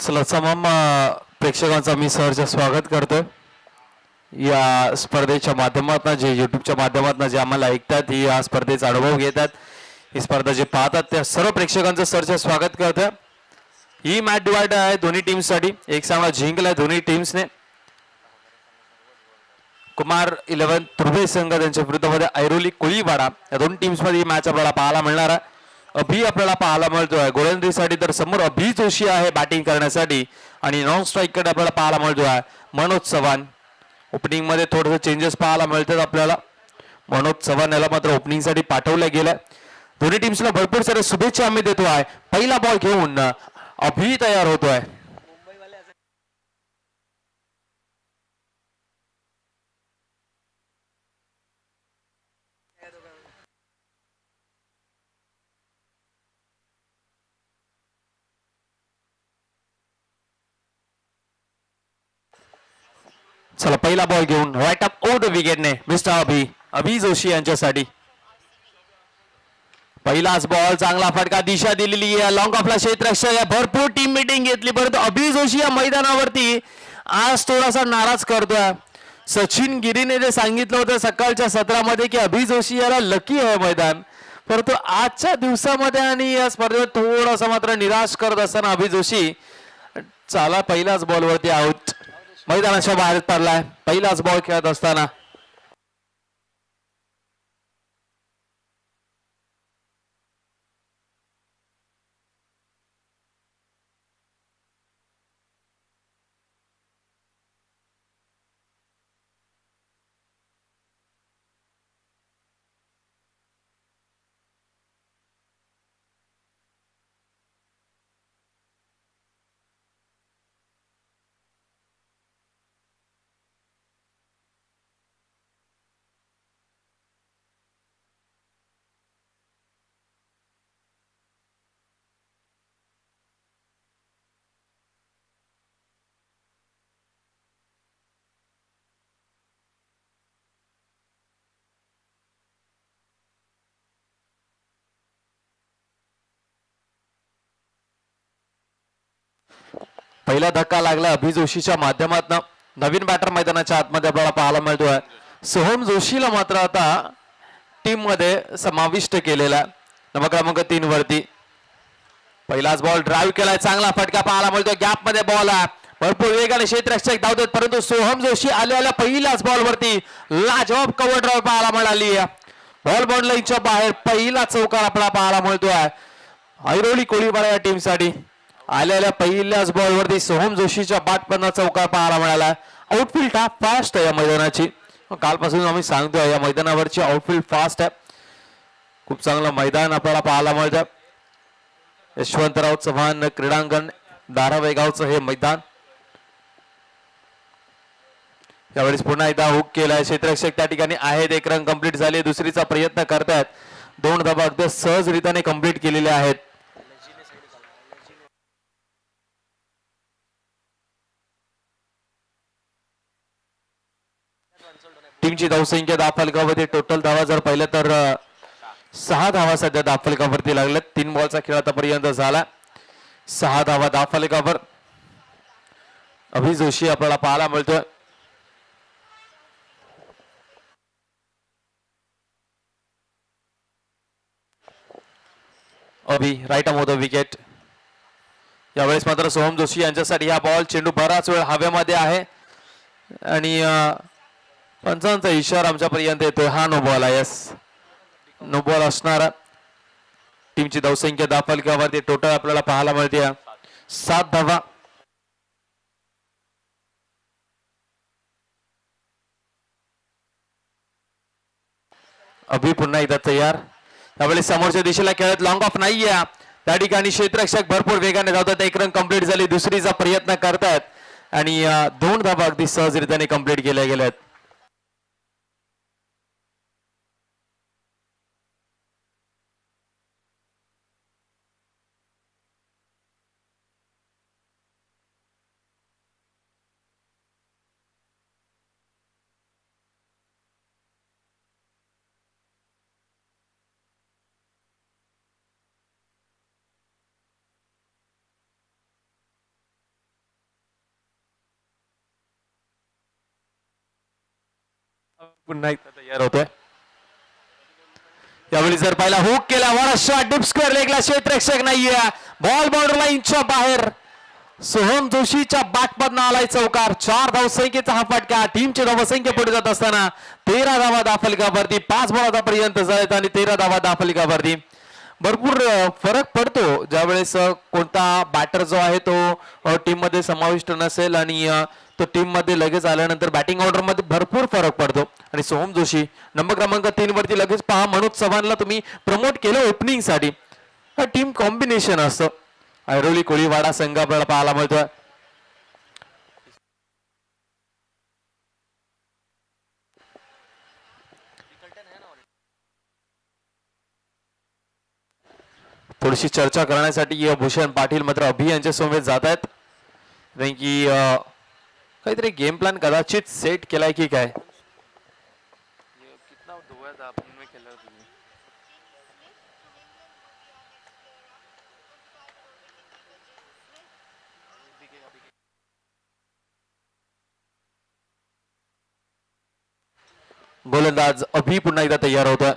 चला तमाम प्रेक्षकांचा मी सहर्ष स्वागत करतो या स्पर्धेच्या माध्यमातून जे यूट्यूबच्या माध्यमातून जे आम्हाला ऐकतात ही या स्पर्धेचा अनुभव घेतात ही स्पर्धा जे पाहतात त्या सर्व प्रेक्षकांचं सहर्ष स्वागत करतो। ही मॅच डिवाइड आहे दोन्ही टीम्ससाठी एक सामना जिंकलाय दोन्ही टीम्सने। कुमार 11 तुर्भे संघ त्यांच्या विरुद्धमध्ये ऐरोली कोळीवाडा या दोन टीम्समध्ये ही मॅच आपल्याला पाहायला मिळणार आहे। अभि आपल्याला पाहायला मिळतोय गोलंदाजीसाठी तर समोर अभि जोशी आहे बॅटिंग करण्यासाठी आणि नॉन स्ट्राईक कडे आपल्याला पाहायला मिळतोय मनोज चव्हाण। ओपनिंग मध्ये थोडेसे चेंजेस पाहायला मिळतात आपल्याला। मनोज चव्हाण याला मात्र ओपनिंग साठी पाठवलं गेलं। दोन्ही टीम्सला भरपूर सारे शुभेच्छा आम्ही देतोय। पहिला बॉल घेऊन अभि तयार होतोय। चला पहिला बॉल घेऊन राईट अप ओव्हर द विकेटने मिस्टर अभि जोशी यांच्यासाठी पहिलाच बॉल चांगला फटका दिशा दिलेली आहे लॉंग ऑफला क्षेत्ररक्षक भरपूर टीम मीटिंग घेतली परंतु अभि जोशी या मैदानावरती आज थोडासा नाराज करतोय। सचिन गिरीने जे सांगितलं होतं सकाळच्या सत्रामध्ये की अभि जोशी याला लकी आहे मैदान परंतु आजच्या दिवसामध्ये आणि या स्पर्धेत थोडासा मात्र निराश करत असताना अभि जोशी चला पहिल्याच बॉलवरती आउट मैदानाच्या बाहेर पडलाय पहिलाच बॉल खेळत असताना। पहिला धक्का लागला अभि जोशीच्या माध्यमातून नवीन बॅटर मैदानाच्या आतमध्ये आपल्याला पाहायला मिळतोय। सोहम जोशीला मात्र आता टीम मध्ये समाविष्ट केलेला नंबर क्रमांक 3 वरती। पहिलाच बॉल ड्राईव्ह केलाय चांगला फटका पाहायला मिळतोय गॅप मध्ये बॉल आहे भरपूर वेगाने क्षेत्ररक्षक धावतात परंतु सोहम जोशी आलेल्या पहिल्याच बॉल वरती लाजवाब कव्हर ड्राईव्ह पाहायला मिळाली। बॉल बॉन्ड लाईनच्या बाहेर पहिला चौकार आपल्याला पाहायला मिळतोय ऐरोली कोळीवाडा या टीम साठी। आलेल्या पहिल्याच बॉल वरती सोहम जोशीच्या बॅटमधून चौकार पाहायला मिळाला। आउटफील्ड हा फास्ट आहे या मैदानाची कालपासून आम्ही सांगतोय या मैदानावरची आउटफील्ड फास्ट आहे खूप चांगलं मैदान आपल्याला पाहायला मिळतं। यशवंतराव चव्हाण क्रीडांगण धारावेगावचं हे मैदान यावेळेस पुन्हा एकदा हुक केलाय क्षेत्ररक्षक त्या ठिकाणी आहेत एक रन कंप्लीट झाले दुसरीचा प्रयत्न करतायत दोन धावा अगदी सहजरित्याने कंप्लीट केलेले आहेत। टीमची धावसंख्या दाफलकावरती टोटल धावा जर पाहिलं तर 6 धावा सध्या दाफलकावरती लागल्यात 3 बॉलचा खेळ आतापर्यंत झाला 6 धावा दाफलकावर अभि जोशी आपल्याला पाहायला मिळतोय। अभि राईट ऑन द विकेट यावेळेस मात्र सोहम जोशी यांच्यासाठी हा बॉल चेंडू बराच वेळ हवेमध्ये आहे आणि पंचांचा इशारा आमच्यापर्यंत येतोय हा नो बॉल आहे यस नो बॉल असणारा। टीमची धावसंख्या दाफलकावरती टोटल आपल्याला पाहायला मिळते 7 धावा। अभि पुन्हा एकदा तयार यावेळी समोरच्या दिशेला खेळत लॉंग ऑफ नाहीये त्या ठिकाणी क्षेत्ररक्षक भरपूर वेगाने धावतात एक रन कंप्लीट झाली दुसरीचा प्रयत्न करतात आणि 2 धावा अगदी सहजरित्याने कंप्लीट केल्या गेल्यात। पुन्हा एकदा तयार होतोय. यावेळी जर पाहिला हुक केला वर शॉट डीप स्क्वेअर लेगला क्षेत्ररक्षक नाहीये. बॉल बाउंड्री लाईनच्या बाहेर. सोहम जोशीच्या बॅटमधनं आलाय चौकार. 4 धावसंख्येचा हा फटका. टीमची धावसंख्या पुढे जात असताना 13 धावा धाफलकावरती. 5 बॉल आतापर्यंत झालेत आणि 13 धावा धाफलकावरती. भरपूर फरक पडतो ज्यावेळेस कोणता बॅटर जो आहे तो टीम मध्ये समाविष्ट नसेल आणि तो टीम मध्ये लगेच आल्यानंतर बॅटिंग ऑर्डर मध्ये भरपूर फरक पडतो. आणि सोहम जोशी नंबर क्रमांक 3 वरती लगेच पहा मनोज चव्हाणला तुम्ही प्रमोट केलं ओपनिंग साठी. टीम कॉम्बिनेशन असतं. ऐरोली कोळीवाडा संघ आपल्याला पाहायला मिळतोय. थोडीशी चर्चा करण्यासाठी भूषण पाटील मात्र अभि यांच्या समवेत जात आहेत. कारण की काहीतरी गेम प्लॅन कदाचित सेट केलाय की काय. गोलंदाज अभि पुन्हा एकदा तयार होतोय.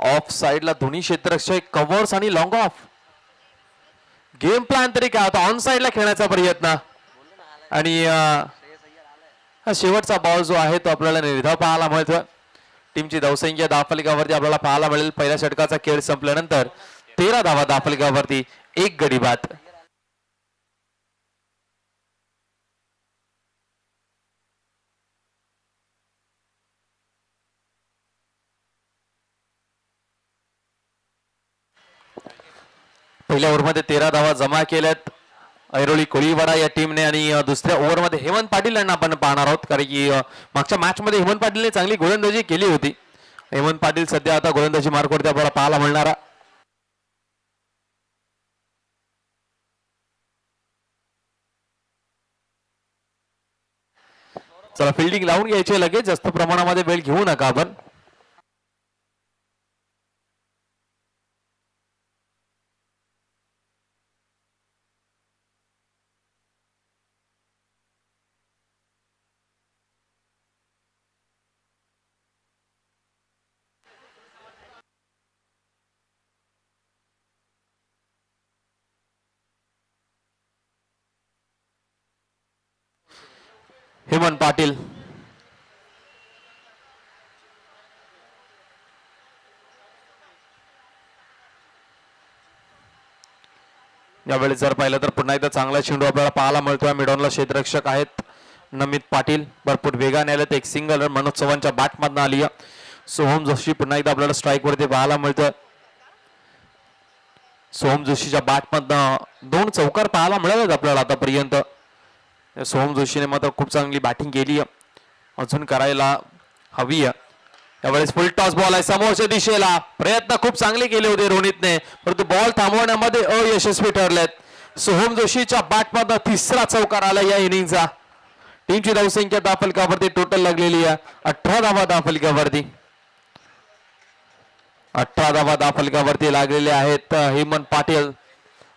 ऑफ साइडला दोन्ही क्षेत्ररक्षक कव्हर्स आणि लॉंग ऑफ. गेम प्लॅन तरी काय होता. ऑन साइडला खेळण्याचा प्रयत्न आणि हा शेवटचा बॉल जो आहे तो आपल्याला निर्धाव पाहायला मिळतोय. टीमची धावसंख्या धाफलकावरती आपल्याला पाहायला मिळेल. पहिल्या षटकाचा खेळ संपल्यानंतर 13 धावा धाफलकावरती 1 गडी बाद. पहिल्या ओव्हरमध्ये 13 धावा जमा केल्यात ऐरोली कोळीवाडा या टीमने आणि दुसऱ्या ओव्हरमध्ये हेमंत पाटील यांना आपण पाहणार आहोत. कारण की मागच्या मॅच मध्ये हेमंत पाटीलने चांगली गोलंदाजी केली होती. हेमंत पाटील सध्या आता गोलंदाजी मार्कवरती आपल्याला पाहायला मिळणारा. चला फिल्डिंग लावून घ्यायचे लगेच. जास्त प्रमाणामध्ये वेळ घेऊ नका आपण. हेमंत पाटील यावेळी जर पाहिलं तर पुन्हा एकदा चांगला चेंडू आपल्याला पाहायला मिळतोय. मिडॉनला क्षेत्ररक्षक आहेत नमित पाटील. भरपूर वेगाने आलेत. एक सिंगल रन मनोज चव्हाणच्या बॅटमधनं आली. सोहम जोशी पुन्हा एकदा आपल्याला स्ट्राईक वरती पाहायला मिळतोय. सोहम जोशीच्या बॅटमधनं 2 चौकार पाहायला मिळालेत आपल्याला आतापर्यंत. सोहम जोशीने मात्र खूप चांगली बॅटिंग केली. अजून करायला हवी. यावेळेस फुल टॉस बॉल आहे समोरच्या दिशेला. प्रयत्न खूप चांगले केले होते रोहितने परंतु बॉल थांबवण्यामध्ये अयशस्वी ठरलेत. सोहम जोशीच्या बॅटमधनं 3रा चौकार आला या इनिंगचा. टीमची धावसंख्या धाफलकावरती टोटल लागलेली आहे 18 धावा धाफलकावरती. 18 धावा धाफलकावरती लागलेले आहेत. हेमंत पाटील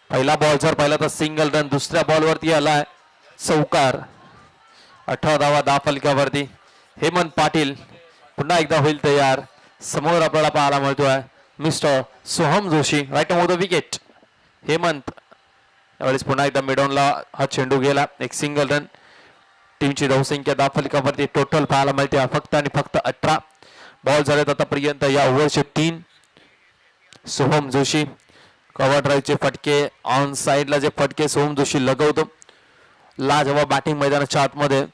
पहिला बॉल जर पाहिला तर सिंगल रन. दुसऱ्या बॉलवरती आलाय चौकार. 18 धावा धाफलकावरती. हेमंत पाटील पुन्हा एकदा होईल तयार. समोर आपल्याला पाहायला मिळतोय mister Soham Joshi right on the wicket. Hemant यावेळेस पुन्हा एकदा मिडॉनला हा चेंडू गेला. एक सिंगल रन. टीमची धावसंख्या धाफलकावरती टोटल पाहायला मिळते फक्त आणि फक्त 18. बॉल झालेत आतापर्यंत या ओव्हरचे 3. सोहम जोशी कव्हर ड्राईव्हचे फटके ऑन साइडला जे फटके सोहम जोशी लगवतो. लाजवाब बॅटिंग मैदानाच्या आतमध्ये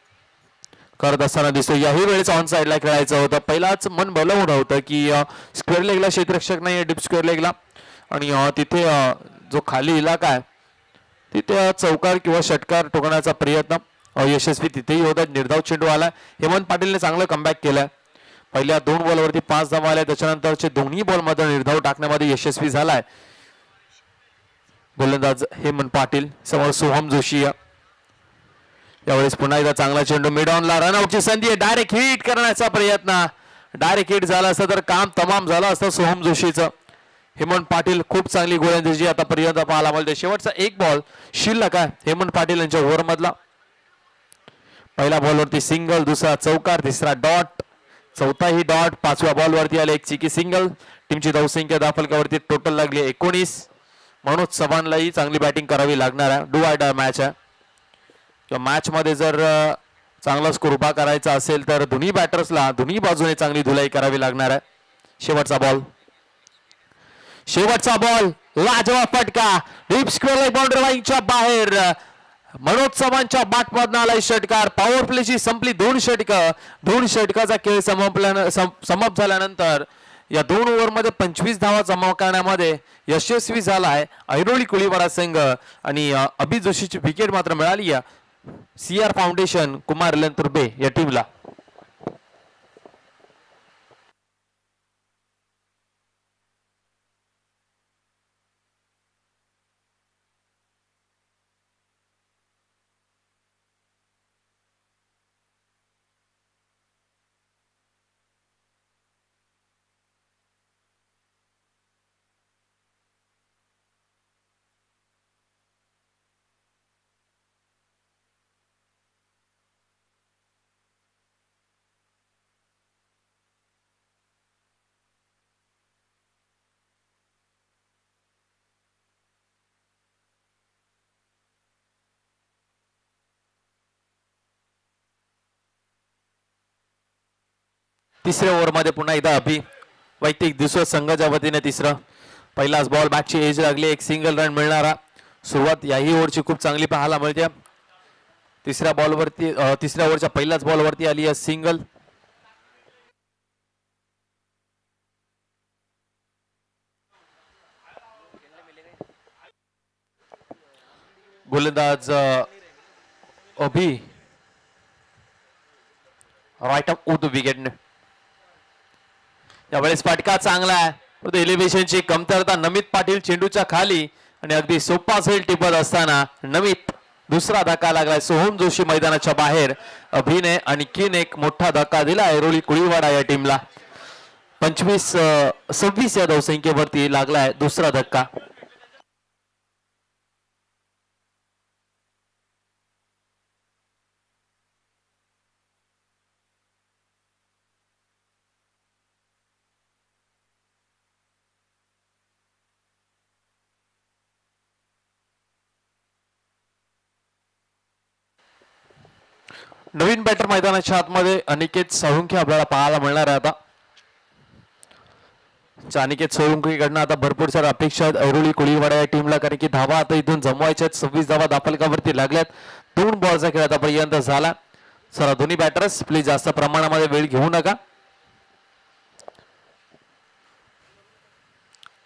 करत असताना दिसतो. याही वेळेस ऑन साइडला खेळायचं होतं. पहिलाच मन बलवून होतं की स्क्वेअर लेगला क्षेत्ररक्षक नाही डीप स्क्वेअर लेगला आणि तिथे जो खाली इलाका आहे तिथे चौकार किंवा षटकार ठोकण्याचा प्रयत्न यशस्वी तिथेही होता. निर्धाव चेंडू आला. हेमंत पाटीलने चांगलं कमबॅक केलंय. पहिल्या 2 बॉलवरती 5 धावा आल्या. त्याच्यानंतरचे दोन्ही बॉल मध्ये निर्धाव टाकण्यामध्ये यशस्वी झालाय गोलंदाज हेमंत पाटील. समोर सोहम जोशी. यावेळेस पुन्हा एकदा चांगला चेंडू मिडॉनला. रनआउटची संधी आहे. डायरेक्ट हिट करण्याचा प्रयत्न. डायरेक्ट हिट झाला असता तर काम तमाम झालं असतं सोहम जोशीचं. हेमंत पाटील खूप चांगली गोलंदाजी आतापर्यंत पाहायला मिळते. शेवटचा 1 बॉल शिल्लक आहे हेमंत पाटील यांच्या ओव्हर मधला. पहिल्या बॉलवरती सिंगल, दुसरा चौकार, तिसरा डॉट, चौथाही डॉट, पाचव्या बॉलवरती आले एक चिकी सिंगल. टीमची धावसंख्या धाफलकावरती टोटल लागली 19. मनोज चव्हाणलाही चांगली बॅटिंग करावी लागणार आहे. डू ऑर डाय मॅच आहे किंवा मॅच मध्ये जर चांगला स्कोर उभा करायचा असेल तर दोन्ही बॅटर्सला दोन्ही बाजूने चांगली धुलाई करावी लागणार आहे. शेवटचा बॉल, शेवटचा बॉल, लाजवाब फटका, डीप स्क्वेअर बाउंड्री लाईनच्या बाहेर. मनोज चव्हाणच्या बॅटमधून आलाय षटकार. पॉवर प्लेची संपली 2 षटकं. 2 षटकाचा खेळ समाप्त झाल्यानंतर या 2 ओव्हरमध्ये 25 धावा जमा करण्यामध्ये यशस्वी झालाय ऐरोली कुळीवाडा संघ. आणि अभिजित जोशीची विकेट मात्र मिळाली आहे CR फाउंडेशन कुमार लेंतुर्बे या टीमला. तिसऱ्या ओव्हरमध्ये पुन्हा एकदा वैयक्तिक दुसऱ्या संघाच्या वतीने तिसरं. पहिलाच बॉल बॅटची एज लागली, एक सिंगल रन मिळणारा. सुरुवात याही ओव्हरची खूप चांगली पाहायला मिळते. तिसऱ्या ओव्हरच्या पहिल्याच बॉलवरती आली आहे सिंगल. गोलंदाज अभि राईट ऑफ उद विकेट. यावेळेस फटका चांगला आहे, परंतु एलिव्हेशनची कमतरता. नमित पाटील चेंडूच्या खाली आणि अगदी सोपा झेल टिपत असताना नमित दुसरा धक्का लागलाय. सोहम जोशी मैदानाच्या बाहेर. अभिने आणखीन एक मोठा धक्का दिला ऐरोली कुळीवाडा या टीमला. 25-26 या धावसंख्येवरती लागलाय दुसरा धक्का. नवीन बॅटर मैदानाच्या आतमध्ये अनिकेत सोळंकी आपल्याला पाहायला मिळणार आहे. आता अनिकेत सोळंकीकडनं आता भरपूर साऱ्या अपेक्षा आहेत ऐरोली कुळीवाडा या टीमला, कारण की धावा आता इथून जमवायच्या आहेत. 26 धावा दाफलकावरती लागल्यात. 2 बॉलचा खेळ आतापर्यंत झाला. चला दोन्ही बॅटर्स प्लीज जास्त प्रमाणामध्ये वेळ घेऊ नका.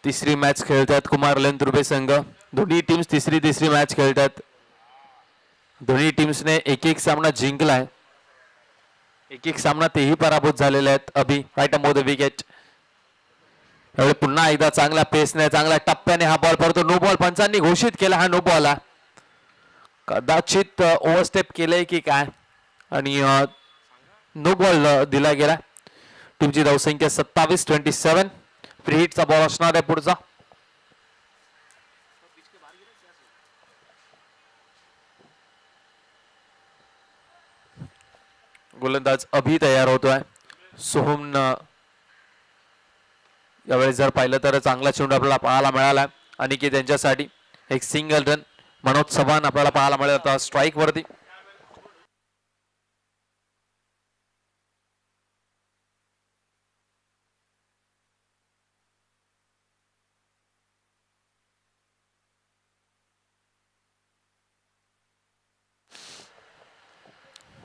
तिसरी मॅच खेळतात कुमार लेंतुर्बे संघ. दोन्ही टीम्स तिसरी मॅच खेळतात. दोन्ही टीम्सने एक सामना जिंकलाय, एक सामना तेही पराभूत झालेले आहेत. अभि राईट ऑफ द विकेट. यावेळी पुन्हा एकदा चांगल्या पेसने चांगल्या टप्प्याने हा बॉल परंतु नो बॉल पंचांनी घोषित केला. हा नो बॉल आहे, कदाचित ओव्हरस्टेप केलंय की काय आणि नो बॉल दिला गेला. टीमची धावसंख्या 27-27. फ्री हिटचा बॉल असणार आहे पुढचा. गोलंदाज अभि तयार होतोय. सोहम यावेळेस जर पाहिलं तर चांगला चेंडू आपल्याला पाहायला मिळाला आणि की त्यांच्यासाठी एक सिंगल रन. मनोज चव्हाण आपल्याला पाहायला मिळेल आता स्ट्राईक वरती.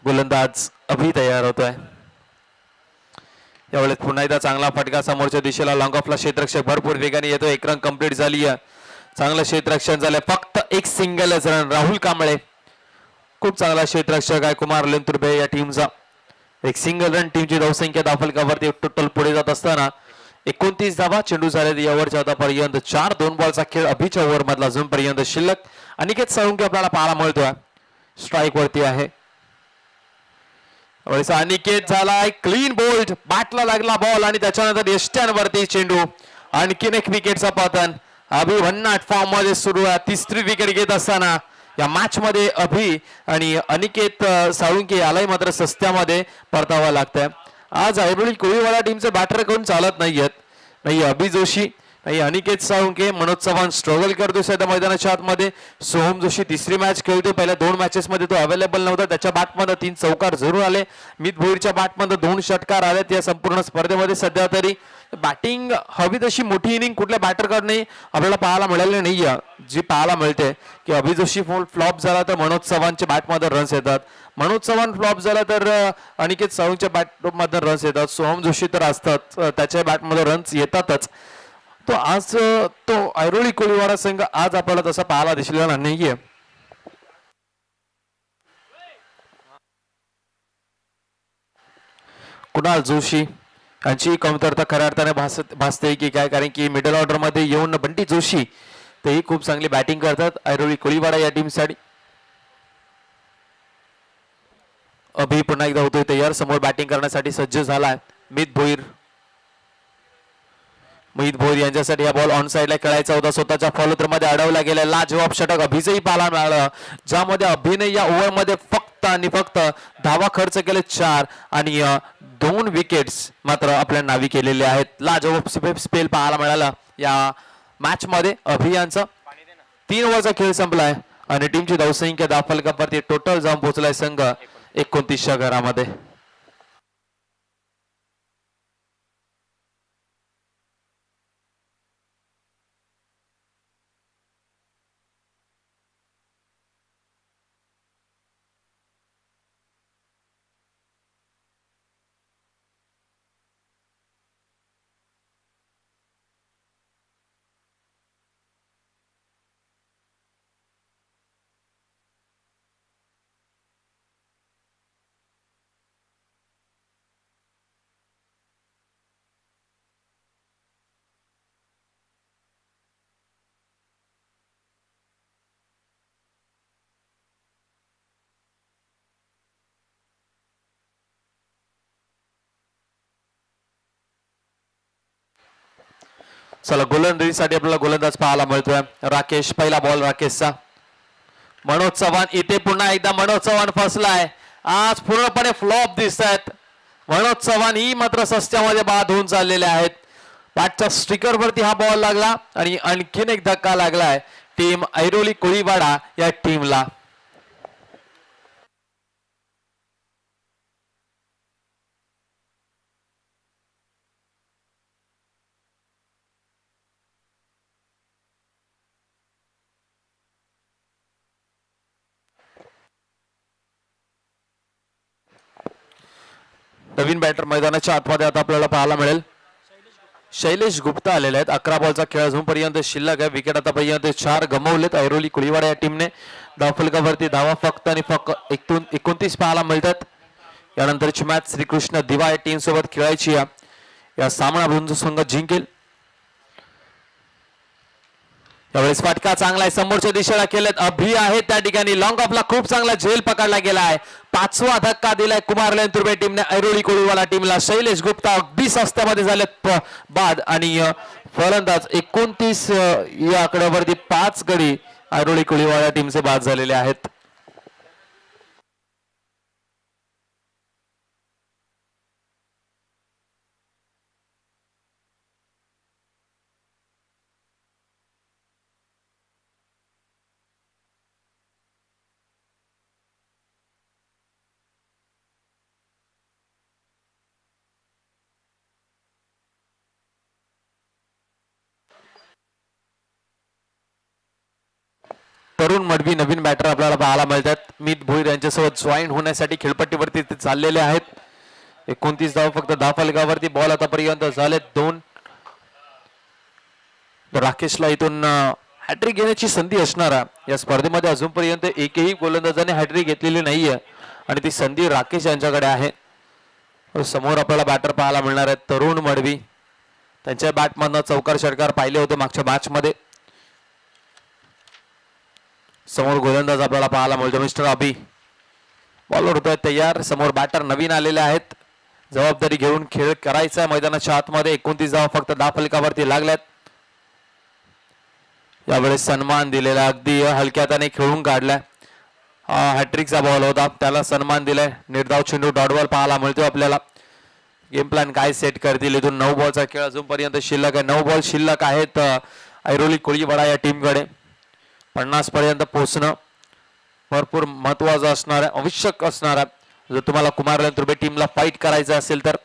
गोलंदाज अभि तयार होतोय. यावेळेस पुन्हा एकदा चांगला फटका समोरच्या दिशेला. लॉंग ऑफला क्षेत्ररक्षक भरपूर वेगाने येतो. एक रन कंप्लीट झाली आहे. चांगलं क्षेत्ररक्षण झालंय. फक्त एक सिंगलच रन. राहुल कांबळे खूप चांगला क्षेत्ररक्षक आहे कुमार लेंतुर्बे या टीमचा. एक सिंगल रन. टीमची धावसंख्या दाफलकावरती टोटल पुढे जात असताना 29 धावा चेंडू झाले या ओव्हरच्या आतापर्यंत. 4 बॉलचा खेळ अभिच्या ओव्हर मधला अजूनपर्यंत शिल्लक. अनिकेत सोळंकी आपल्याला पाहायला मिळतोय स्ट्राईक वरती आहे. अनिकेत झालाय क्लीन बोल्ड. बॅटला लागला बॉल आणि त्याच्यानंतर यष्ट्यांवरती चेंडू. आणखीन एक विकेटचा पतन. अभि भन्नाट फॉर्म मध्ये सुरू आहे. तिसरी विकेट घेत असताना या मॅच मध्ये अभि आणि अनिकेत साळुंके यालाही मात्र सस्त्यामध्ये परतावं लागतंय. आज ऐरोली कोळीवाडा टीमचे बॅटर कडून चालत नाहीयेत. नाही अभि जोशी, नाही अनिकेत साळुंके, मनोज चव्हाण स्ट्रगल करतोय सध्या मैदानाच्या आतमध्ये. सोहम जोशी तिसरी मॅच खेळतोय. पहिल्या 2 मॅचेस मध्ये तो अवेलेबल नव्हता. त्याच्या बॅटमध्ये 3 चौकार जरूर आले. मित भोईरच्या बॅटमध्ये 2 षटकार आलेत या संपूर्ण स्पर्धेमध्ये. सध्या तरी बॅटिंग हवी तशी मोठी इनिंग कुठल्या बॅटरकडे आपल्याला पाहायला मिळाली नाहीये. जी पाहायला मिळते की अभि जोशी फ्लॉप झाला तर मनोज चव्हाणच्या बॅटमध्ये रन्स येतात. मनोज चव्हाण फ्लॉप झाला तर अनिकेत साळुंकेच्या बॅटमध्ये रन्स येतात. सोहम जोशी तर असतात, त्याच्या बॅटमध्ये रन्स येतातच. तो आज तो ऐरोली कोळीवाडा संघ आज आपल्याला तसा पाहायला दिसलेला नाहीये. कुणाल जोशी यांची कमतरता खऱ्या अर्थाने भासते की काय, कारण की मिडल ऑर्डर मध्ये येऊन बंटी जोशी तेही खूप चांगली बॅटिंग करतात ऐरोली कोळीवाडा या टीमसाठी. अभि पुन्हा एकदा होतोय तयार, समोर बॅटिंग करण्यासाठी सज्ज झालाय. मित भोईर यांच्यासाठी हा बॉल ऑन साइडला खेळायचा होता. स्वतःच्या फॉलोथ्रो मध्ये अडवला गेला. लाजवाब षटक अभिजयी पाहायला मिळालं, ज्यामध्ये अभिने या ओव्हर मध्ये फक्त आणि फक्त धावा खर्च केले 4 आणि 2 विकेट्स मात्र आपल्या नावी केलेले आहेत. लाजवाब स्पेल पाहायला मिळाला या मॅच मध्ये. अभियांचा 3 ओव्हरचा खेळ संपलाय आणि टीमची धावसंख्या 10 फलकावरती टोटल जाऊन पोहोचलाय संघ 29च्या घरामध्ये. चला गोलंदाजीसाठी आपल्याला गोलंदाज पाहायला मिळतोय राकेश. पहिला बॉल राकेशचा. मनोज चव्हाण इथे पुन्हा एकदा मनोज चव्हाण फसलाय. आज पूर्णपणे फ्लॉप दिसत आहेत मनोज चव्हाण. ही मात्र सस्त्यामध्ये बाद होऊन चाललेले आहेत. बॅटच्या स्टिकर वरती हा बॉल लागला आणि आणखीन एक धक्का लागलाय टीम ऐरोली कोळीवाडा या टीमला. नवीन बॅटर मैदानाच्या आतमध्ये आता आपल्याला पाहायला मिळेल. शैलेश गुप्ता आलेले आहेत. 11 बॉलचा खेळ अजूनपर्यंत शिल्लक आहे. विकेट आतापर्यंत 4 गमावलेत ऐरोली कोळीवाडा या टीमने. धावफलकावरती धावा फक्त आणि फक्त 29 पाहायला मिळतात. यानंतरची मॅच श्रीकृष्ण दिवा या टीम सोबत खेळायची. या सामना ब्रोंज संघ जिंकेल. यावेळेस फटका चांगला आहे, समोरच्या दिशेला केलेत. अभि आहे त्या ठिकाणी. लॉंग ऑफला खूप चांगला झेल पकडला गेला आहे. 5वा धक्का दिलाय कुमार लेंतुर्बे टीमने ऐरोली कोळीवाडा टीमला. शैलेश गुप्ता अगदी सस्त्यामध्ये झालेत बाद आणि फलंदाज 29 या आकड्यावरती 5 गडी ऐरोली कोळीवाडा टीमचे बाद झालेले आहेत. तरुण मडवी नवीन बॅटर आपल्याला पाहायला मिळतात. मित भोईर यांच्यासोबत जॉईन होण्यासाठी खेळपट्टीवरती ते चाललेले आहेत. 29 धाव फक्त 10 फलकावरती. बॉल आतापर्यंत झालेत 2. राकेशला इथून हॅट्रिक घेण्याची संधी असणार या स्पर्धेमध्ये. अजूनपर्यंत एकही गोलंदाजाने हॅट्रिक घेतलेली नाहीये आणि ती संधी राकेश यांच्याकडे आहे. समोर आपल्याला बॅटर पाहायला मिळणार आहेत तरुण मडवी. त्यांच्या बॅटमधनं चौकार षटकार पाहिले होते मागच्या मॅच मध्ये. समोर गोलंदाज आपल्याला पाहायला मिळतो मिस्टर अभि. बॉलर होतोय तयार. समोर बॅटर नवीन आलेले आहेत. जबाबदारी घेऊन खेळ करायचा मैदानाच्या आतमध्ये. 29 धावा फक्त 10 फलकावरती लागल्यात. यावेळेस सन्मान दिलेला अगदी हलक्यात खेळून काढलाय. हॅट्रिकचा बॉल होता, त्याला सन्मान दिलाय. निर्धाव चेंडू डॉट बॉल पाहायला मिळतो आपल्याला. गेम प्लॅन काय सेट करतील इथून. 9 बॉलचा खेळ अजूनपर्यंत शिल्लक आहे. 9 बॉल शिल्लक आहेत ऐरोली कोळीवाडा या टीमकडे. 50 पर्यंत पोहोचणं भरपूर महत्वाचं असणार आहे, आवश्यक असणार आहे जर तुम्हाला कुमारलन तुर्बे टीमला फाईट करायचं असेल तर.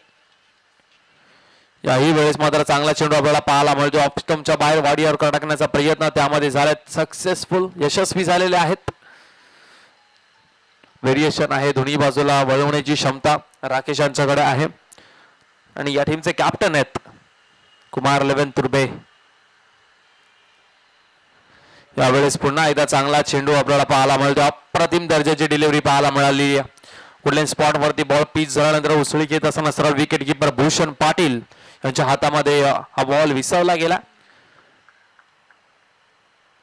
याही वेळेस मात्र चांगला चेंडू आपल्याला पाहायला मिळतो. ऑफ स्टंपच्या बाहेर वाडीवर टाकण्याचा प्रयत्न त्यामध्ये झाल्यात, सक्सेसफुल, यशस्वी झालेले आहेत. व्हेरिएशन आहे, दोन्ही बाजूला वळवण्याची क्षमता राकेश यांच्याकडे आहे. आणि या टीमचे कॅप्टन आहेत कुमारलन तुर्बे. यावेळेस पुन्हा एकदा चांगला चेंडू आपल्याला पाहायला मिळतो. अप्रतिम दर्जाची डिलिव्हरी पाहायला मिळाली. कुठल्याही स्पॉट वरती बॉल पिच झाल्यानंतर उसळी घेत असताना सरळ विकेट किपर भूषण पाटील यांच्या हातामध्ये हा बॉल विसवला गेला.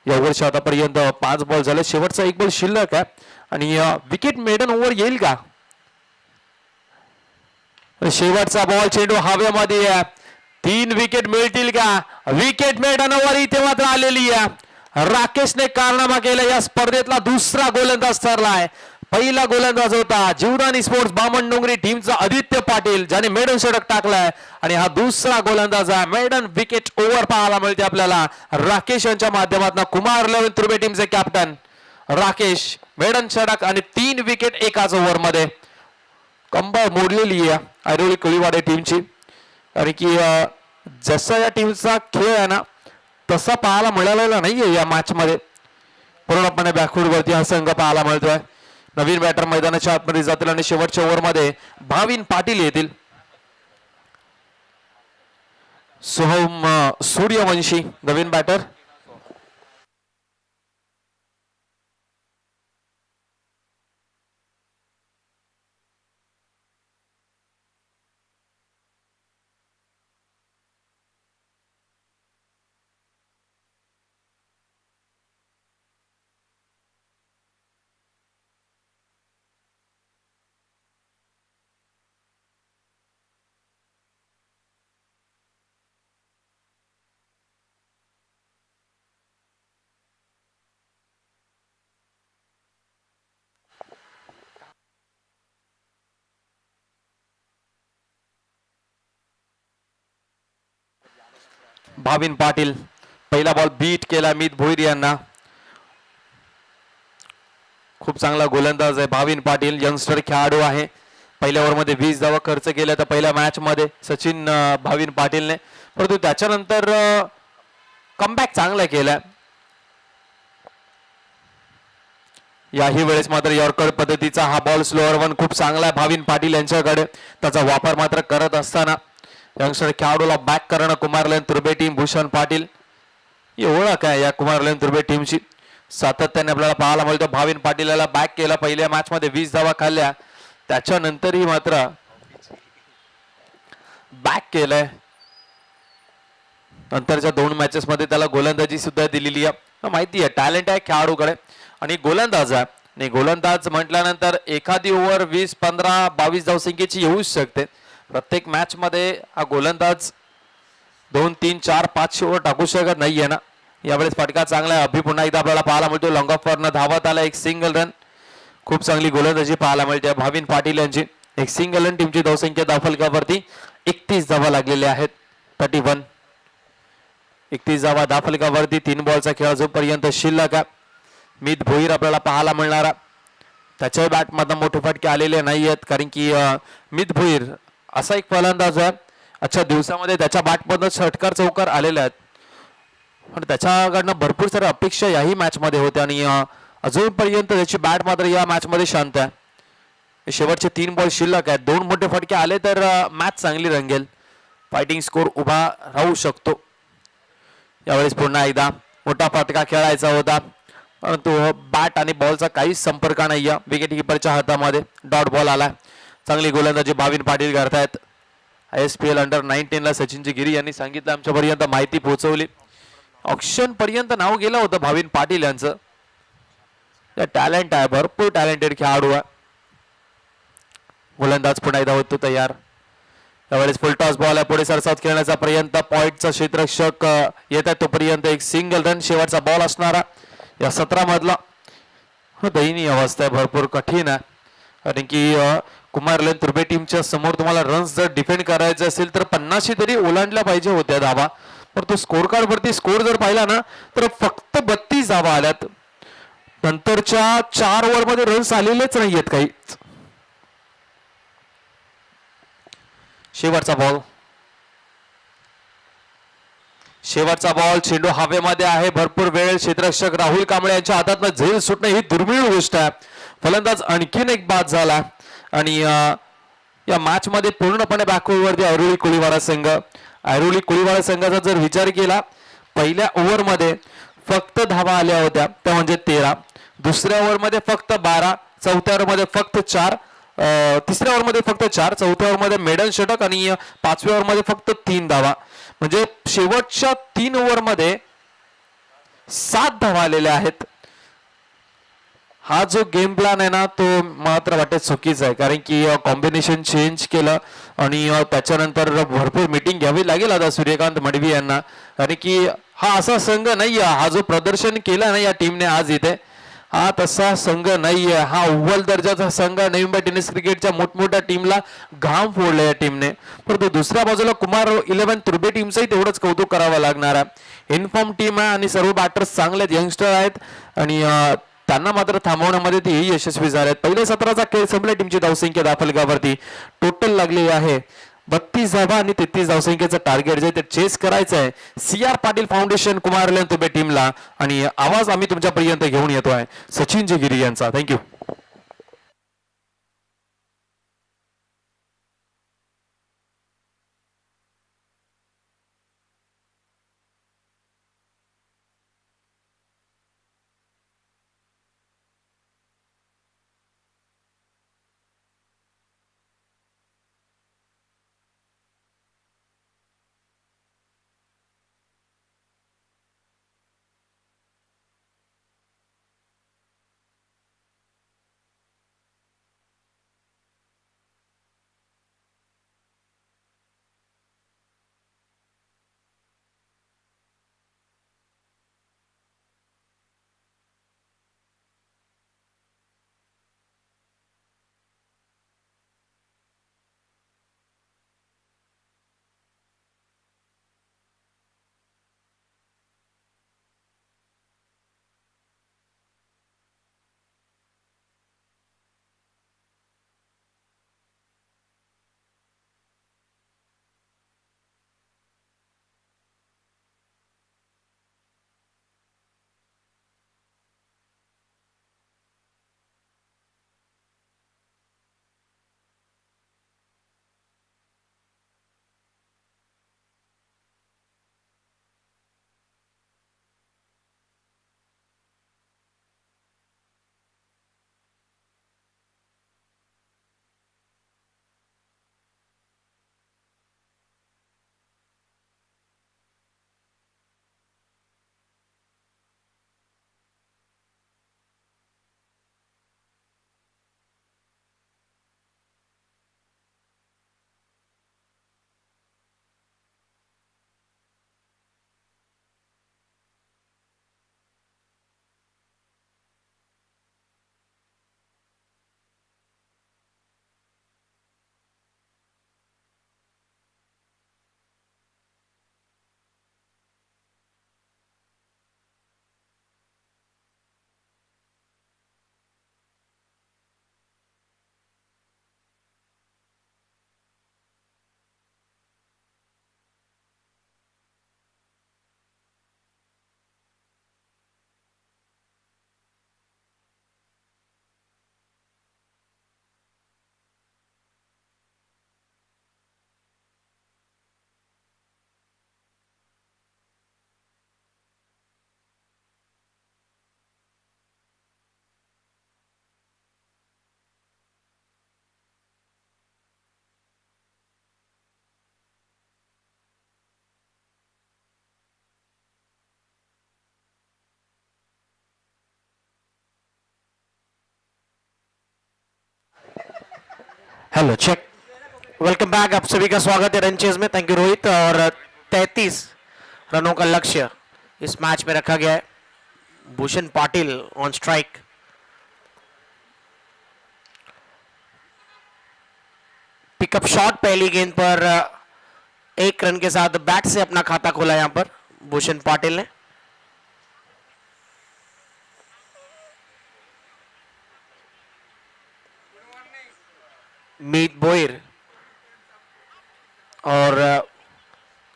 या ओव्हरच्या आतापर्यंत 5 बॉल झाले, शेवटचा 1 बॉल शिल्लक आहे. आणि विकेट मेडन ओव्हर येईल का? शेवटचा बॉल, चेंडू हवेमध्ये आहे. 3 विकेट मिळतील का? विकेट मेडन ओव्हर इथे मात्र आलेली आहे. राकेशने कारनामा केला. या स्पर्धेतला दुसरा गोलंदाज ठरलाय. पहिला गोलंदाज होता जीवदानी स्पोर्ट्स बामणडोंगरी टीमचा आदित्य पाटील, ज्याने मेडन षटक टाकलाय. आणि हा दुसरा गोलंदाज आहे. मेडन विकेट ओव्हर पाहायला मिळते आपल्याला राकेश यांच्या माध्यमातून. कुमारलन तुर्बे टीमचे कॅप्टन राकेश, मेडन षटक आणि 3 विकेट एकाच ओव्हर मध्ये. कंबर मोडलेली आहे ऐरोली कोळीवाडे टीमची. कारण की जसा या टीमचा खेळ आहे ना तसा पाहायला मिळालेला नाहीये या मॅच मध्ये. पूर्णपणे बॅकवर्ड वरती हा संघ पाहायला मिळतोय. नवीन बॅटर मैदानाच्या आतमध्ये जातील आणि शेवटच्या ओव्हर मध्ये भाविन पाटील येतील. सोहम सूर्यवंशी नवीन बॅटर. भाविन पाटील पहिला बॉल बीट केला मित भोईर यांना. खूप चांगला गोलंदाज आहे भाविन पाटील, यंगस्टर खेळाडू आहे. पहिल्या ओव्हर मध्ये 20 धावा खर्च केल्या तर पहिल्या मॅच मध्ये सचिन भाविन पाटीलने, परंतु त्याच्यानंतर कमबॅक चांगला केला. याही वेळेस मात्र यॉर्कर पद्धतीचा हा बॉल स्लोअर वन खूप चांगला आहे भाविन पाटील यांच्याकडे. त्याचा वापर मात्र करत असताना यंगस्टर खेळाडूला बॅक करणं कुमारलन तुर्बे टीम. भूषण पाटील ही ओळख आहे या कुमारलन तुर्बे टीमची, सातत्याने आपल्याला पाहायला मिळतो. भाविन पाटील याला बॅक केला, पहिल्या मॅच मध्ये 20 धावा खाल्ल्या, त्याच्यानंतरही मात्र बॅक केलंय. नंतरच्या 2 मॅचेस मध्ये त्याला गोलंदाजी सुद्धा दिलेली आहे. माहिती आहे टॅलेंट आहे खेळाडूकडे आणि गोलंदाज आहे. आणि गोलंदाज म्हटल्यानंतर एखादी ओव्हर 20, 15, 22 धावसंख्येची येऊच शकते. प्रत्येक मॅच मध्ये हा गोलंदाज 2, 3, 4, 5 ओव्हर टाकू शकत नाहीये ना. यावेळेस फटका चांगला आहे. अभि पुन्हा एकदा आपल्याला पाहायला मिळतो. लॉंग ऑफ वरनं धावत आला, एक सिंगल रन. खूप चांगली गोलंदाजी पाहायला मिळते भाविन पाटील यांची. एक सिंगल रन, टीमची धावसंख्या धावफलकावरती 31 धावा लागलेल्या आहेत. 31 धावा धावफलकावरती. 3 बॉलचा खेळ अजूनपर्यंत शिल्लक आहे. मित भोईर आपल्याला पाहायला मिळणारा, त्याच्या बॅट मधून मोठे फटके आलेले नाही आहेत. कारण की मित भोईर असा एक फलंदाज आहे, आजच्या दिवसामध्ये त्याच्या बॅटमधून षटकार चौकार आलेले आहेत, पण त्याच्याकडनं भरपूर साऱ्या अपेक्षा याही मॅच मध्ये होत्या. आणि अजूनपर्यंत त्याची बॅट मात्र या मॅच मध्ये शांत आहे. शेवटचे 3 बॉल शिल्लक आहेत. 2 मोठे फटके आले तर मॅच चांगली रंगेल, फायटिंग स्कोर उभा राहू शकतो. यावेळेस पुन्हा एकदा मोठा फटका खेळायचा होता, परंतु बॅट आणि बॉलचा काहीच संपर्क नाही. विकेट किपरच्या हातामध्ये डॉट बॉल आला. चांगली गोलंदाजी भाविन पाटील करतायत. ISPL अंडर-19 ला सचिनजी गिरी यांनी सांगितलं, आमच्यापर्यंत माहिती पोहोचवली. ऑक्शन पर्यंत नाव गेलं होतं भाविन पाटील यांचं. टॅलेंट आहे, भरपूर टॅलेंटेड खेळाडू आहे. गोलंदाज पुन्हा एकदा होतो तयार. त्यावेळेस फुल टॉस बॉल आहे, पुढे सरसात खेळण्याचा प्रयत्न. पॉइंटचा क्षेत्ररक्षक येत आहे तोपर्यंत एक सिंगल रन शेवटचा बॉल असणारा या 17 मधला. दयनीय अवस्था आहे, भरपूर कठीण आहे. कारण की कुमारलेन तुर्बे टीमच्या समोर तुम्हाला रन्स जर डिफेंड करायचे असेल तर 50 तरी ओलांडल्या पाहिजे होत्या धावा. पण तो स्कोर कार्ड वरती स्कोर जर पाहिला ना तर फक्त 32 धावा आल्यात. नंतरच्या 4 ओव्हरमध्ये रन्स आलेलेच नाहीयेत काही. शेवटचा बॉल चेंडू हवेमध्ये आहे. भरपूर वेळ क्षेत्ररक्षक राहुल कांबळे यांच्या हातातनं झेल सुटणे ही दुर्मिळ गोष्ट आहे. फलंदाज आणखीन एक बाद झाला आणि या मॅच मध्ये पूर्णपणे बॅकवर्डवरती ऐरोली कोळीवाडा संघाचा जर विचार केला पहिल्या ओव्हरमध्ये फक्त धावा आल्या होत्या त्या म्हणजे 13, दुसऱ्या ओव्हरमध्ये फक्त 12, चौथ्या ओव्हरमध्ये फक्त 4, तिसऱ्या ओव्हरमध्ये फक्त 4, चौथ्या ओव्हरमध्ये मेडन षटक आणि 5व्या ओव्हरमध्ये फक्त 3 धावा. म्हणजे शेवटच्या 3 ओव्हरमध्ये 7 धावा आलेल्या आहेत. हा जो गेम प्लॅन आहे ना तो मात्र वाटत चुकीचा आहे. कारण की कॉम्बिनेशन चेंज केलं आणि त्याच्यानंतर भरपूर मीटिंग घ्यावी लागेल आता सूर्यकांत मडवी यांना. कारण की हा असा संघ नाही आहे, हा जो प्रदर्शन केला ना या टीमने आज इथे हा तसा संघ नाहीये. हा अव्वल दर्जाचा संघ नवी मुंबई टेनिस क्रिकेटच्या मोठमोठ्या टीमला घाम फोडला या टीमने. परंतु दुसऱ्या बाजूला कुमार 11 तुर्बे टीमचंही तेवढंच कौतुक करावं लागणार आहे. इन्फॉर्म टीम आहे आणि सर्व बॅटर्स चांगले आहेत, यंगस्टर आहेत आणि त्यांना मात्र थांबवण्यामध्ये ते यशस्वी झाले आहेत. पहिल्या सत्राचा खेळ संपला. टीमची धावसंख्या दाफलगावरती टोटल लागलेली आहे 32 धावा आणि 33 धावसंख्येचं टार्गेट जे ते चेस करायचं आहे CR पाटील फाउंडेशन कुमारलेन तुर्बे टीमला. आणि आवाज आम्ही तुमच्यापर्यंत घेऊन येतोय सचिन गिरी यांचा. Thank you. Hello check. Welcome back. आप सभी का स्वागत है रनचेज में. Thank you Rohit. और 33 रनों का लक्ष्य इस मैच में रखा गया है. Bhushan Patil on strike. Pickup shot पहली गेंद पर 1 रन के साथ बैट से अपना खाता खोला यहां पर भूषण पाटिल ने। मीत बोयर और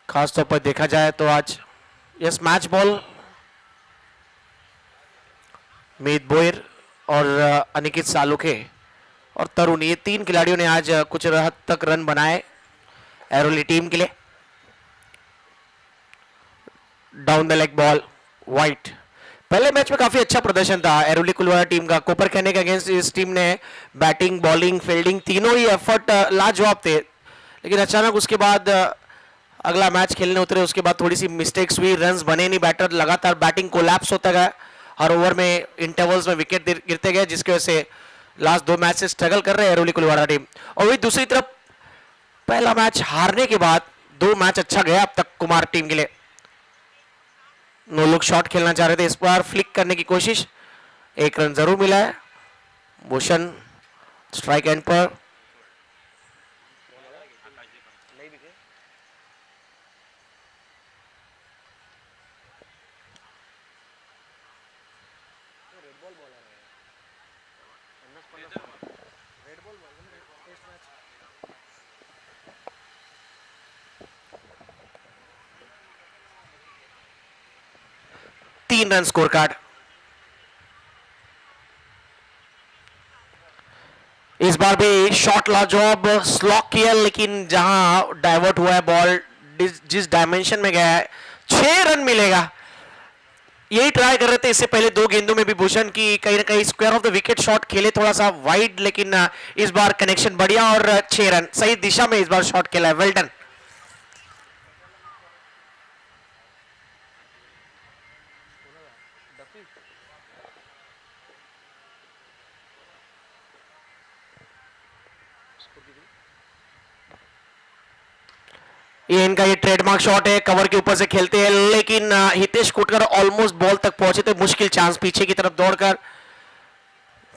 खास तौर पर देखा जाए तो आज यस मैच बॉल मीत बोयर और अनिकेत सालुखे और तरुण, ये 3 खिलाड़ियों ने आज कुछ हद तक रन बनाए एरोली टीम के लिए। Down the leg ball white. पहले मैच में काफी अच्छा प्रदर्शन था एरोली कुलवाड़ा टीम का। कोपर कहने के अगेंस्ट इस टीम ने बैटिंग, बॉलिंग, फील्डिंग तीनों ही एफर्ट लाजवाब थे, लेकिन अचानक उसके बाद अगला मैच खेलने उतरे, उसके बाद थोड़ी सी मिस्टेक्स हुई, रन्स बने नहीं, बैटर लगातार बैटिंग कोलैप्स होता गया, हर ओवर में इंटरवल्स में विकेट गिरते गए, जिसकी वजह से लास्ट 2 मैच से स्ट्रगल कर रहे हैं एरोली कुलवाड़ा टीम। और वही दूसरी तरफ पहला मैच हारने के बाद 2 मैच अच्छा गया अब तक कुमार टीम के लिए। नो लुक शॉट खेलना चाह रहे थे, इस बार फ्लिक करने की कोशिश, 1 रन जरूर मिला है। भूषण स्ट्राइक एंड पर। तीन रन स्कोर कार्ड। इस बार भी शॉट लाजवाब स्लॉक किया, लेकिन जहां डाइवर्ट हुआ है बॉल, जिस डायमेंशन में गया है 6 रन मिलेगा, यही ट्राई कर रहे थे इससे पहले 2 गेंदों में भी भूषण की, कहीं ना कहीं square of the wicket shot खेले थोड़ा सा वाइड, लेकिन इस बार कनेक्शन बढ़िया और 6 रन सही दिशा में इस बार शॉट खेला है। वेल डन। ये इनका ये ट्रेडमार्क शॉट है, कवर के ऊपर से खेलते हैं, लेकिन हितेश कुटकर ऑलमोस्ट बॉल तक पहुंचे थे, मुश्किल चांस, पीछे की तरफ दौड़कर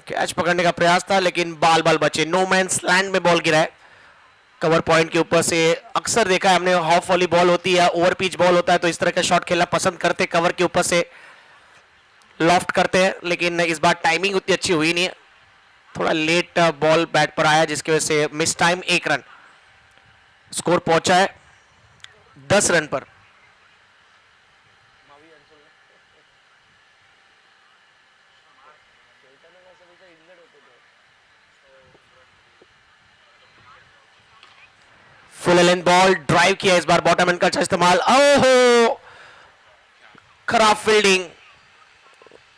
कैच पकड़ने का प्रयास था, लेकिन बाल बचे। नो मैंस लैंड में बॉल गिरा है कवर पॉइंट के ऊपर से। अक्सर देखा है हमने, हाफ वॉली बॉल होती है, ओवर पिच बॉल होता है, तो इस तरह का शॉट खेलना पसंद करते, कवर के ऊपर से लॉफ्ट करते हैं, लेकिन इस बार टाइमिंग उतनी अच्छी हुई नहीं है, थोड़ा लेट बॉल बैट पर आया, जिसकी वजह से मिस टाइम 1 रन। स्कोर पहुंचा है 10 रन पर। फुल लेंथ बॉल ड्राइव किया इस बार, बॉटम एंड का अच्छा इस्तेमाल। ओहो, खराब फील्डिंग,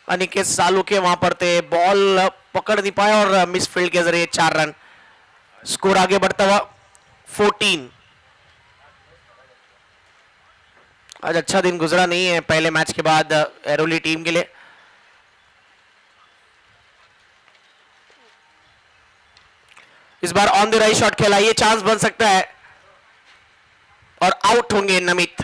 अनिकेत सालुके वहां पर थे, बॉल पकड़ नहीं पाए और मिस फील्ड के जरिए 4 रन। स्कोर आगे बढ़ता हुआ 14। आज अच्छा दिन गुजरा नहीं है पहले मैच के बाद एरोली टीम के लिए। इस बार ऑन द राइट शॉट खेला, ये चांस बन सकता है और आउट होंगे नमित।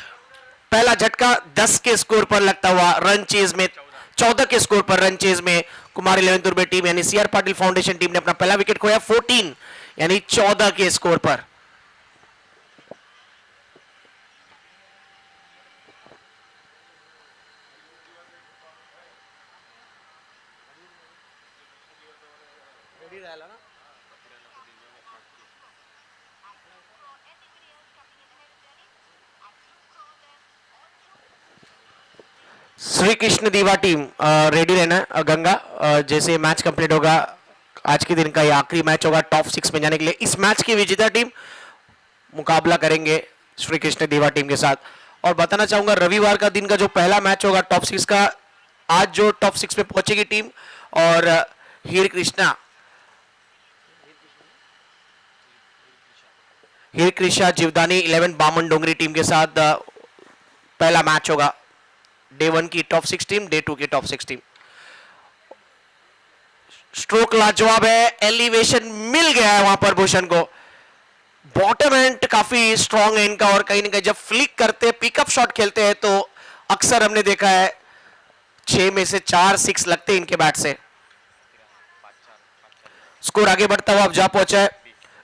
पहला झटका 10 के स्कोर पर लगता हुआ रन चेज में, 14 के स्कोर पर रन चेज में कुमार 11 दुर्बे टीम यानी सीआर पाटिल फाउंडेशन टीम ने अपना पहला विकेट खोया 14 यानी 14 के स्कोर पर। श्री कृष्ण दीवा टीम रेडी रहना गंगा, जैसे मैच कंप्लीट होगा आज के दिन का ये आखिरी मैच होगा टॉप 6 में जाने के लिए। इस मैच की विजेता टीम मुकाबला करेंगे श्री कृष्ण दीवा टीम के साथ। और बताना चाहूंगा रविवार का दिन का जो पहला मैच होगा टॉप 6 का, आज जो टॉप 6 में पहुंचेगी टीम और हीर कृष्णा जीवदानी 11 बामन डोंगरी टीम के साथ पहला मैच होगा। डे 1 की टॉप 6 टीम, डे 2 की टॉप 6 टीम। स्ट्रोक लाजवाब है, एलिवेशन मिल गया है वहां पर भूषण को, बॉटम एंड काफी स्ट्रॉन्ग है इनका, और कहीं ना कहीं जब फ्लिक करते पिकअप शॉट खेलते हैं तो अक्सर हमने देखा है 6 में से 4 6 लगते हैं इनके बैट से। स्कोर आगे बढ़ता हुआ अब जा पहुंचा है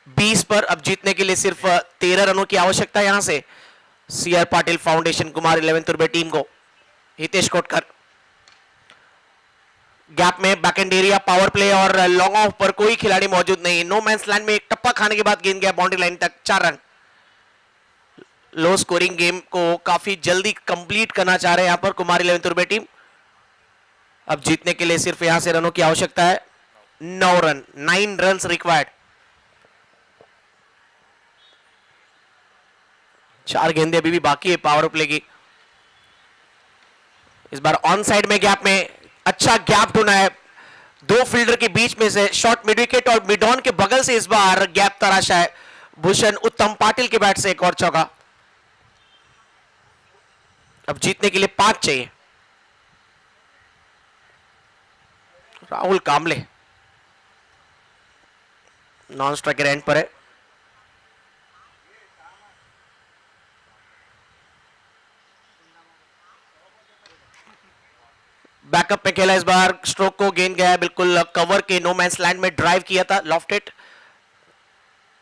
20 पर अब जीतने के लिए सिर्फ 13 रनों की आवश्यकता है यहां से CR Patil foundation Kumar 11 Turbe team को। हितेश कोटकर गैप में back end area power play और लॉन्ग ऑफ पर कोई खिलाड़ी मौजूद नहीं। नो मैंस लैंड में एक टप्पा खाने के बाद गेंद गया बाउंड्री लाइन तक, 4 रन। लो स्कोरिंग गेम को काफी जल्दी कंप्लीट करना चाह रहे हैं यहां पर कुमार 11 तुर्बे टीम। अब जीतने के लिए सिर्फ यहां से रनों की आवश्यकता है, 9 रन, 9 रन रिक्वायर्ड। 4 गेंदें अभी भी बाकी है पावर प्ले की। इस बार ऑन साइड में गैप में अच्छा गैप ढूंढा है 2 फील्डर के बीच में से, शॉर्ट मिड विकेट और मिड ऑन के बगल से इस बार गैप तराशा है भूषण उत्तम पाटिल के बैट से एक और चौका। अब जीतने के लिए 5 चाहिए। राहुल कामले नॉन स्ट्राइकर एंड पर है। बैकअप में खेला इस बार, स्ट्रोक को गेंद गया बिल्कुल कवर के नो मैंस लैंड में ड्राइव किया था लॉफ्टेड।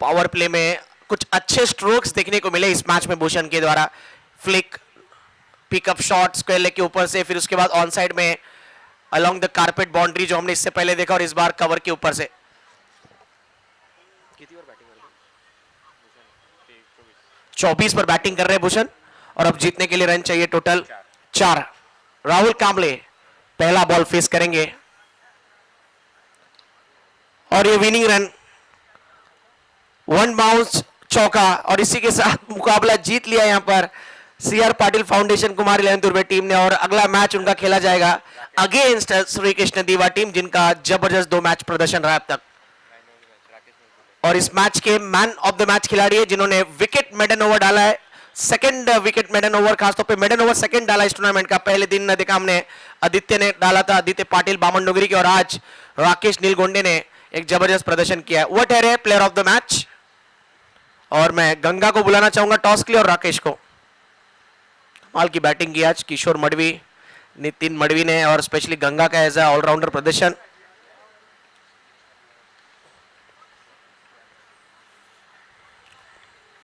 पावर प्ले में कुछ अच्छे स्ट्रोक्स देखने को मिले इस मैच में भूषण के द्वारा। Flick, pickup shot square leg के ऊपर से, फिर उसके बाद ऑन साइड में अलोंग द कारपेट बाउंड्री जो हमने इससे पहले देखा, और इस बार कवर के ऊपर से। 24 पर बैटिंग कर रहे हैं भूषण और अब जीतने के लिए रन चाहिए टोटल 4। राहुल कामले पहला बॉल फेस करेंगे और ये विनिंग रन, 1 बाउंस चौका, और इसी के साथ मुकाबला जीत लिया यहां पर CR Patil foundation Kumar 11 Turbe team ने। और अगला मैच उनका खेला जाएगा अगेंस्ट श्री कृष्ण दीवा टीम, जिनका जबरदस्त 2 मैच प्रदर्शन रहा अब तक। और इस मैच के मैन ऑफ द मैच खिलाड़ी है जिन्होंने विकेट मेडन ओवर डाला है, सेकंड विकेट मेडन ओवर, खासतौर पे मेडन ओवर सेकंड डाला इस टूर्नामेंट का। पहले दिन देखा हमने आदित्य ने डाला था, आदित्य पाटिल बामन नगरी के, और आज राकेश नीलगोंडे ने एक जबरदस्त प्रदर्शन किया। वो ठहरे प्लेयर ऑफ द मैच, और मैं गंगा को बुलाना चाहूंगा टॉस के लिए और राकेश को। कमाल की बैटिंग की आज किशोर मडवी, नितिन मडवी ने, और स्पेशली गंगा का एज ए ऑलराउंडर प्रदर्शन।